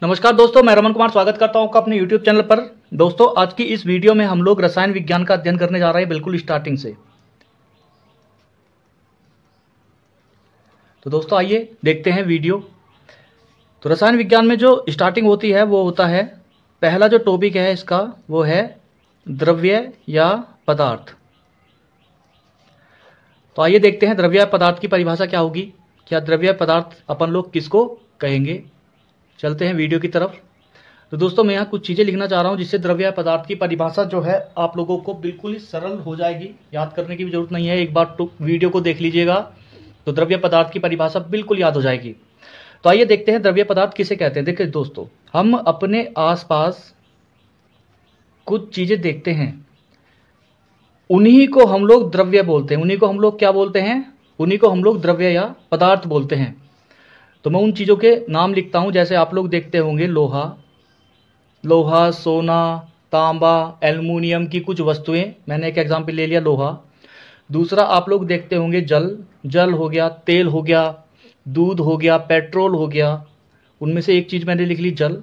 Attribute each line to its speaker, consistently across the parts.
Speaker 1: नमस्कार दोस्तों, मैं रमन कुमार स्वागत करता हूं आपका अपने YouTube चैनल पर। दोस्तों, आज की इस वीडियो में हम लोग रसायन विज्ञान का अध्ययन करने जा रहे हैं बिल्कुल स्टार्टिंग से। तो दोस्तों आइए देखते हैं वीडियो। तो रसायन विज्ञान में जो स्टार्टिंग होती है वो होता है, पहला जो टॉपिक है इसका वो है द्रव्य या पदार्थ। तो आइए देखते हैं द्रव्य या पदार्थ की परिभाषा क्या होगी, क्या द्रव्य पदार्थ अपन लोग किसको कहेंगे। चलते हैं वीडियो की तरफ। तो दोस्तों मैं यहाँ कुछ चीज़ें लिखना चाह रहा हूँ जिससे द्रव्य पदार्थ की परिभाषा जो है आप लोगों को बिल्कुल ही सरल हो जाएगी, याद करने की भी जरूरत नहीं है। एक बार तो वीडियो को देख लीजिएगा तो द्रव्य पदार्थ की परिभाषा बिल्कुल याद हो जाएगी। तो आइए देखते हैं द्रव्य पदार्थ किसे कहते हैं। देखिए दोस्तों, हम अपने आसपास कुछ चीज़ें देखते हैं, उन्हीं को हम लोग द्रव्य बोलते हैं। उन्हीं को हम लोग क्या बोलते हैं? उन्हीं को हम लोग द्रव्य या पदार्थ बोलते हैं। तो मैं उन चीज़ों के नाम लिखता हूँ। जैसे आप लोग देखते होंगे लोहा, सोना, तांबा, एल्युमिनियम की कुछ वस्तुएं। मैंने एक एग्जाम्पल ले लिया लोहा। दूसरा आप लोग देखते होंगे जल हो गया, तेल हो गया, दूध हो गया, पेट्रोल हो गया। उनमें से एक चीज़ मैंने लिख ली जल।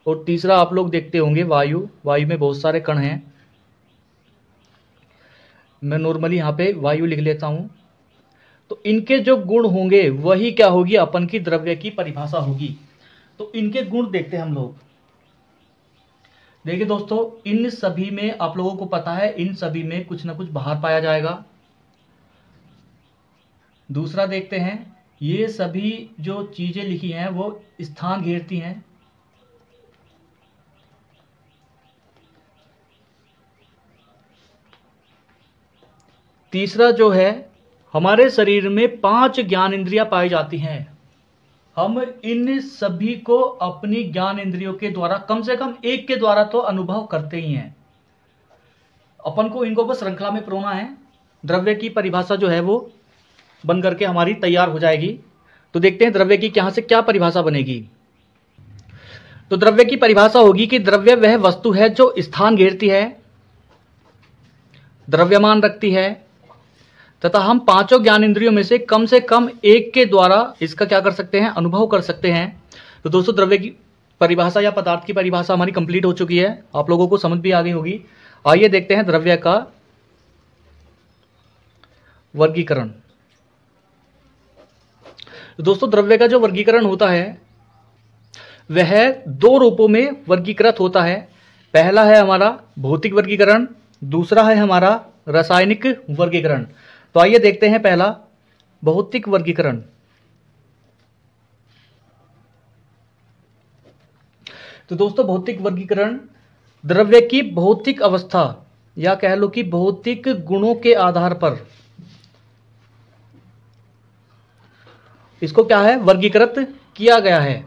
Speaker 1: और तीसरा आप लोग देखते होंगे वायु में बहुत सारे कण हैं। मैं नॉर्मली यहाँ पे वायु लिख लेता हूँ। तो इनके जो गुण होंगे वही क्या होगी, अपन की द्रव्य की परिभाषा होगी। तो इनके गुण देखते हैं हम लोग। देखिए दोस्तों, इन सभी में आप लोगों को पता है, इन सभी में कुछ ना कुछ बाहर पाया जाएगा। दूसरा देखते हैं, ये सभी जो चीजें लिखी हैं वो स्थान घेरती हैं। तीसरा जो है, हमारे शरीर में 5 ज्ञान इंद्रियां पाई जाती हैं। हम इन सभी को अपनी ज्ञान इंद्रियों के द्वारा, कम से कम एक के द्वारा तो अनुभव करते ही हैं। अपन को इनको बस श्रृंखला में परोना है। द्रव्य की परिभाषा जो है वो बन करके हमारी तैयार हो जाएगी। तो देखते हैं द्रव्य की यहाँ से क्या परिभाषा बनेगी। तो द्रव्य की परिभाषा होगी कि द्रव्य वह वस्तु है जो स्थान घेरती है, द्रव्यमान रखती है तथा हम 5 ज्ञान इंद्रियों में से कम एक के द्वारा इसका क्या कर सकते हैं, अनुभव कर सकते हैं। तो दोस्तों द्रव्य की परिभाषा या पदार्थ की परिभाषा हमारी कंप्लीट हो चुकी है, आप लोगों को समझ भी आ गई होगी। आइए देखते हैं द्रव्य का वर्गीकरण। तो दोस्तों द्रव्य का जो वर्गीकरण होता है वह 2 रूपों में वर्गीकृत होता है। पहला है हमारा भौतिक वर्गीकरण, दूसरा है हमारा रासायनिक वर्गीकरण। तो आइए देखते हैं पहला भौतिक वर्गीकरण। तो दोस्तों भौतिक वर्गीकरण द्रव्य की भौतिक अवस्था या कह लो कि भौतिक गुणों के आधार पर इसको क्या है, वर्गीकृत किया गया है।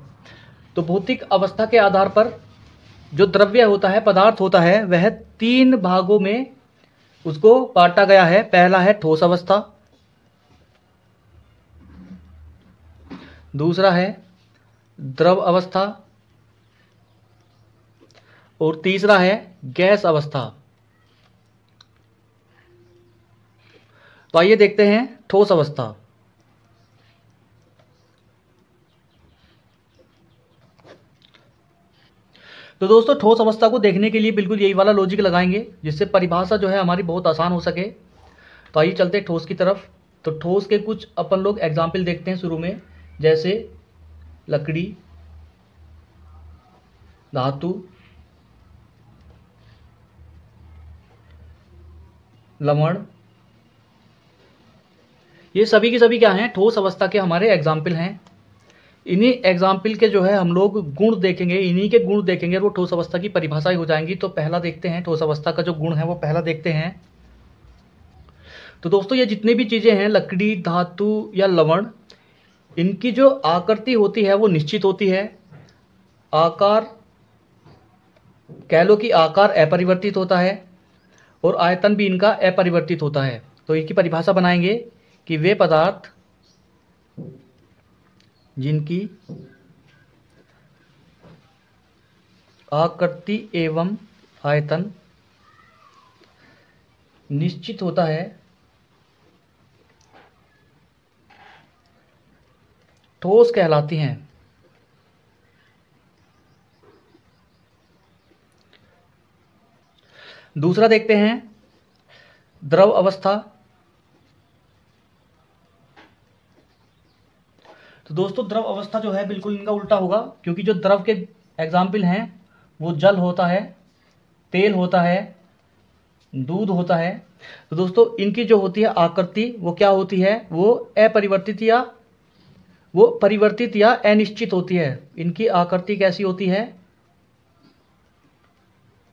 Speaker 1: तो भौतिक अवस्था के आधार पर जो द्रव्य होता है, पदार्थ होता है, वह 3 भागों में उसको बांटा गया है। पहला है ठोस अवस्था, दूसरा है द्रव अवस्था और तीसरा है गैस अवस्था। तो आइए देखते हैं ठोस अवस्था। तो दोस्तों ठोस अवस्था को देखने के लिए बिल्कुल यही वाला लॉजिक लगाएंगे जिससे परिभाषा जो है हमारी बहुत आसान हो सके। तो आइए चलते हैं ठोस की तरफ। तो ठोस के कुछ अपन लोग एग्जाम्पल देखते हैं शुरू में, जैसे लकड़ी, धातु, लवण। ये सभी के सभी क्या हैं, ठोस अवस्था के हमारे एग्जाम्पल हैं। इन्हीं एग्जाम्पल के जो है हम लोग गुण देखेंगे, इन्हीं के गुण देखेंगे और वो ठोस अवस्था की परिभाषा ही हो जाएंगी। तो पहला देखते हैं ठोस अवस्था का जो गुण है वो पहला देखते हैं। तो दोस्तों ये जितनी भी चीज़ें हैं, लकड़ी, धातु या लवण, इनकी जो आकृति होती है वो निश्चित होती है। आकार कह लो कि आकार अपरिवर्तित होता है और आयतन भी इनका अपरिवर्तित होता है। तो इनकी परिभाषा बनाएंगे कि वे पदार्थ जिनकी आकृति एवं आयतन निश्चित होता है, ठोस कहलाती हैं। दूसरा देखते हैं द्रव अवस्था। तो दोस्तों द्रव अवस्था जो है बिल्कुल इनका उल्टा होगा, क्योंकि जो द्रव के एग्जाम्पल हैं वो जल होता है, तेल होता है, दूध होता है। तो दोस्तों इनकी जो होती है आकृति वो क्या होती है, वो परिवर्तित या अनिश्चित होती है। इनकी आकृति कैसी होती है,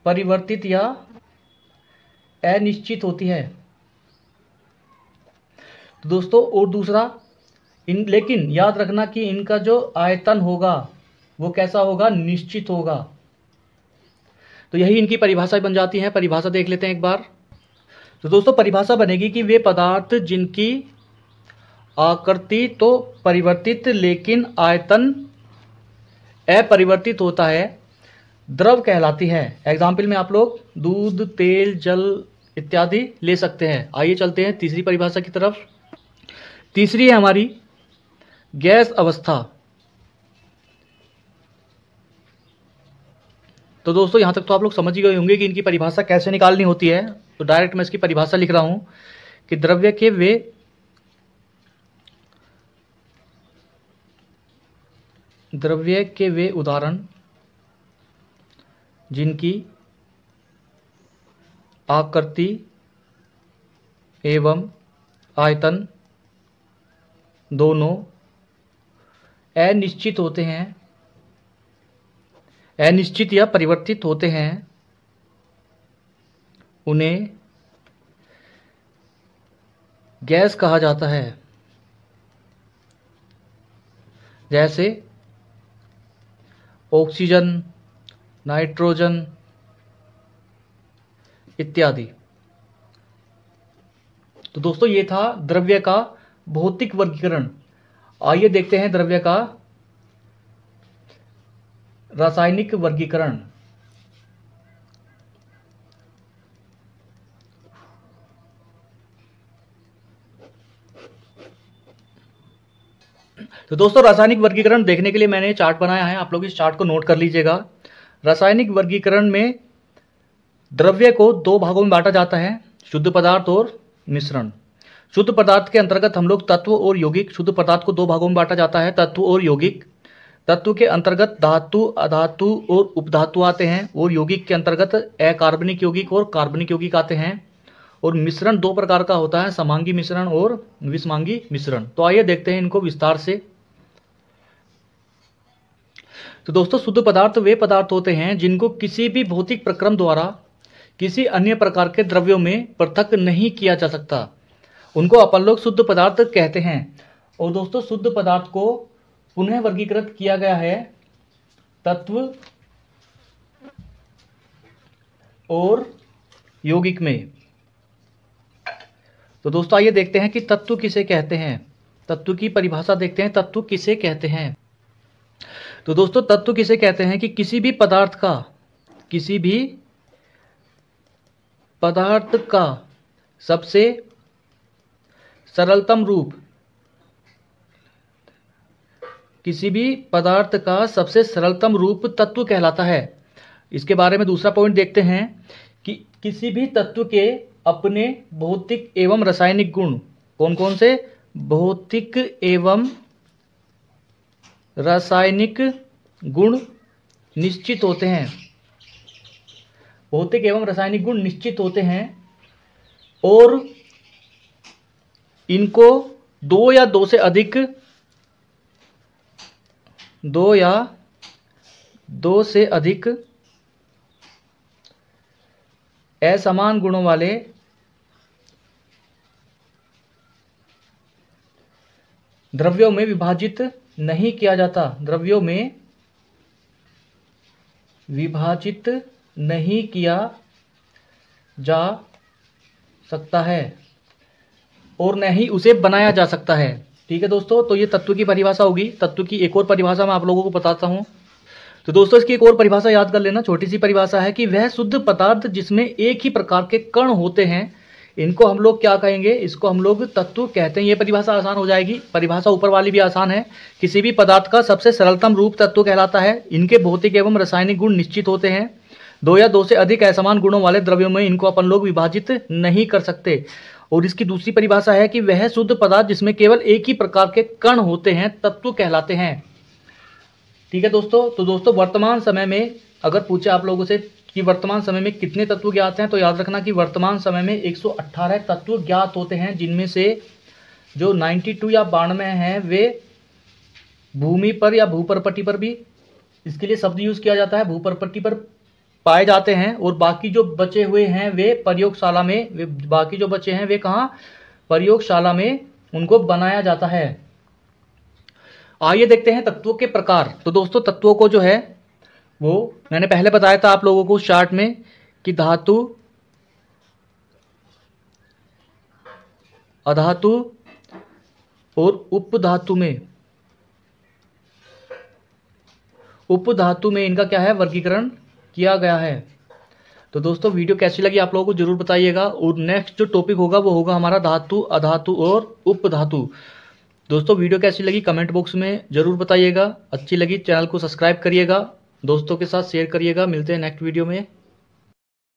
Speaker 1: परिवर्तित या अनिश्चित होती है। तो दोस्तों और दूसरा लेकिन याद रखना कि इनका जो आयतन होगा वो कैसा होगा, निश्चित होगा। तो यही इनकी परिभाषा बन जाती है। परिभाषा देख लेते हैं एक बार। तो दोस्तों परिभाषा बनेगी कि वे पदार्थ जिनकी आकृति तो परिवर्तित लेकिन आयतन अपरिवर्तित होता है, द्रव कहलाती है। एग्जाम्पल में आप लोग दूध, तेल, जल इत्यादि ले सकते हैं। आइए चलते हैं तीसरी परिभाषा की तरफ। तीसरी है हमारी गैस अवस्था। तो दोस्तों यहाँ तक तो आप लोग समझ ही गए होंगे कि इनकी परिभाषा कैसे निकालनी होती है। तो डायरेक्ट मैं इसकी परिभाषा लिख रहा हूं कि द्रव्य के वे उदाहरण जिनकी आकृति एवं आयतन दोनों अनिश्चित होते हैं, अनिश्चित या परिवर्तित होते हैं, उन्हें गैस कहा जाता है। जैसे ऑक्सीजन, नाइट्रोजन इत्यादि। तो दोस्तों ये था द्रव्य का भौतिक वर्गीकरण। आइए देखते हैं द्रव्य का रासायनिक वर्गीकरण। तो दोस्तों रासायनिक वर्गीकरण देखने के लिए मैंने चार्ट बनाया है, आप लोग इस चार्ट को नोट कर लीजिएगा। रासायनिक वर्गीकरण में द्रव्य को दो भागों में बांटा जाता है, शुद्ध पदार्थ और मिश्रण। शुद्ध पदार्थ के अंतर्गत हम लोग तत्व और यौगिक, शुद्ध पदार्थ को दो भागों में बांटा जाता है, तत्व और यौगिक। तत्व के अंतर्गत धातु, अधातु और उपधातु आते हैं, और यौगिक के अंतर्गत अकार्बनिक यौगिक और कार्बनिक यौगिक आते हैं। और मिश्रण दो प्रकार का होता है, समांगी मिश्रण और विषमांगी मिश्रण। तो आइए देखते हैं इनको विस्तार से। तो दोस्तों शुद्ध पदार्थ वे पदार्थ होते हैं जिनको किसी भी भौतिक प्रक्रम द्वारा किसी अन्य प्रकार के द्रव्यों में पृथक नहीं किया जा सकता, उनको अपन लोग शुद्ध पदार्थ कहते हैं। और दोस्तों शुद्ध पदार्थ को पुनः वर्गीकृत किया गया है तत्व और यौगिक में। तो दोस्तों आइए देखते हैं कि तत्व किसे कहते हैं। तत्व की परिभाषा देखते हैं, तत्व किसे कहते हैं। तो दोस्तों तत्व किसे कहते हैं कि किसी भी पदार्थ का सबसे सरलतम रूप, किसी भी पदार्थ का सबसे सरलतम रूप तत्व कहलाता है। इसके बारे में दूसरा पॉइंट देखते हैं कि किसी भी तत्व के अपने भौतिक एवं रासायनिक गुण, कौन कौन से, भौतिक एवं रासायनिक गुण निश्चित होते हैं। भौतिक एवं रासायनिक गुण निश्चित होते हैं और इनको दो या दो से अधिक असमान गुणों वाले द्रव्यों में विभाजित नहीं किया जाता, द्रव्यों में विभाजित नहीं किया जा सकता है और न ही उसे बनाया जा सकता है। ठीक है दोस्तों, तो ये तत्व की परिभाषा होगी। तत्व की एक और परिभाषा मैं आप लोगों को बताता हूँ। तो दोस्तों इसकी एक और परिभाषा याद कर लेना, छोटी सी परिभाषा है कि वह शुद्ध पदार्थ जिसमें एक ही प्रकार के कण होते हैं, इनको हम लोग क्या कहेंगे, इसको हम लोग तत्व कहते हैं। ये परिभाषा आसान हो जाएगी। परिभाषा ऊपर वाली भी आसान है। किसी भी पदार्थ का सबसे सरलतम रूप तत्व कहलाता है। इनके भौतिक एवं रासायनिक गुण निश्चित होते हैं। दो या दो से अधिक असमान गुणों वाले द्रव्यों में इनको अपन लोग विभाजित नहीं कर सकते। और इसकी दूसरी परिभाषा है कि वह शुद्ध पदार्थ जिसमें केवल एक ही प्रकार के कण होते हैं तत्व कहलाते हैं। ठीक है दोस्तों, तो दोस्तों वर्तमान समय में अगर पूछे आप लोगों से कि वर्तमान समय में कितने तत्व ज्ञात हैं, तो याद रखना कि वर्तमान समय में 118 तत्व ज्ञात होते हैं, जिनमें से जो 92 या 92 हैं वे भूमि पर या भूपरपट्टी पर भी, इसके लिए शब्द यूज किया जाता है, भूपरपट्टी पर पाए जाते हैं। और बाकी जो बचे हुए हैं वे प्रयोगशाला में, बाकी जो बचे हैं वे कहाँ, प्रयोगशाला में उनको बनाया जाता है। आइए देखते हैं तत्वों के प्रकार। तो दोस्तों तत्वों को जो है वो मैंने पहले बताया था आप लोगों को चार्ट में कि धातु, अधातु और उपधातु में इनका क्या है, वर्गीकरण किया गया है। तो दोस्तों वीडियो कैसी लगी आप लोगों को जरूर बताइएगा। और नेक्स्ट जो टॉपिक होगा वो होगा हमारा धातु, अधातु और उपधातु। दोस्तों वीडियो कैसी लगी कमेंट बॉक्स में जरूर बताइएगा। अच्छी लगी चैनल को सब्सक्राइब करिएगा, दोस्तों के साथ शेयर करिएगा। मिलते हैं नेक्स्ट वीडियो में।